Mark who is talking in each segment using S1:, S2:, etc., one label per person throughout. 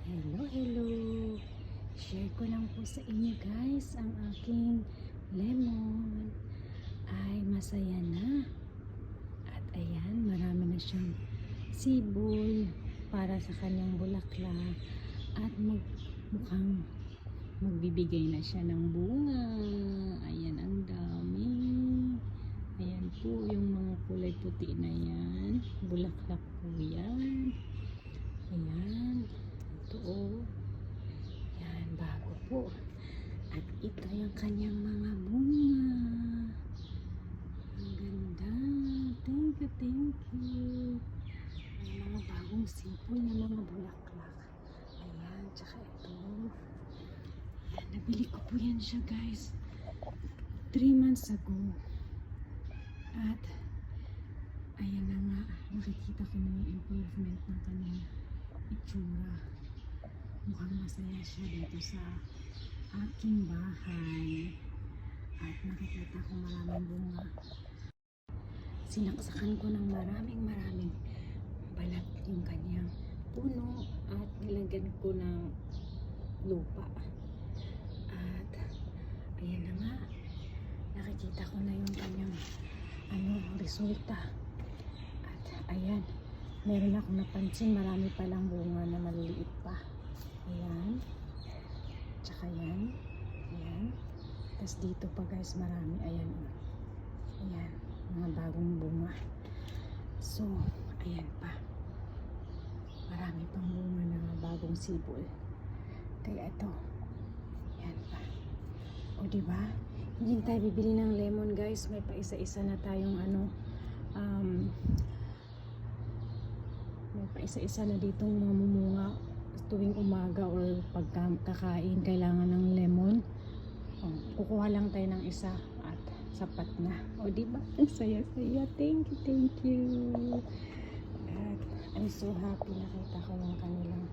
S1: Hello, hello! Share ko lang po sa inyo guys ang aking lemon ay masaya na. At ayan, marami na siyang sibol para sa kanyang bulaklak at mukhang magbibigay na siya ng bunga. Ayan, ang dami. Ayan po yung mga kulay puti na yan. Bulaklak po yan. Ayan. Ito oh. Yan, bago po. At ito yung kanyang mga bunga. Ang ganda. Thank you, thank you. May mga bagong sipol na mga bulaklak. Ayan, tsaka ito. Ayan, nabili ko po yan siya guys 3 months ago. At ayan na nga, nakikita ko na yung improvement ng kanyang itsura. Mukhang masaya siya dito sa aking bahay. At nakikita ko maraming bunga. Sinaksakan ko ng maraming balat yung kanyang puno at nilagyan ko ng lupa. At ayan na nga, nakikita ko na yung kanyang resulta. At ayan, meron akong napansin, marami palang bunga na maliliit pa. Ayan. Tsaka yan. Ayan. Tapos dito pa guys, marami. Ayan. Ayan. Mga bagong bunga. So, ayan pa. Marami pang bunga na bagong sibol. Kaya ito. Ayan pa. O diba? Hindi tayo bibili ng lemon guys. May pa isa-isa na tayong may pa isa-isa na ditong mamumunga tuwing umaga or pagkakain kailangan ng lemon. Kukuha lang tayo ng isa at sapat na. O diba? Ang saya-saya. Thank you. At I'm so happy nakita ko yung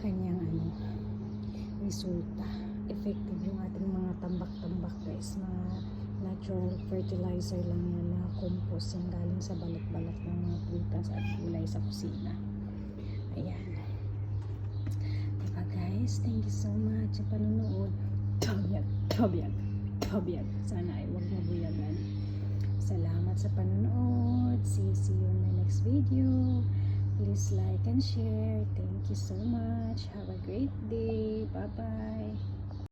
S1: kanyang resulta. Effective yung ating mga tambak-tambak guys. Mga natural fertilizer lang yan na compost yung galing sa balat-balat ng mga prutas at gulay sa kusina. Ayan. Diba guys? Thank you so much sa panonood. Tobiyag. Sana ay huwag mabuyagan. Salamat sa panonood. See you in my next video. Please like and share. Thank you so much. Have a great day. Bye-bye.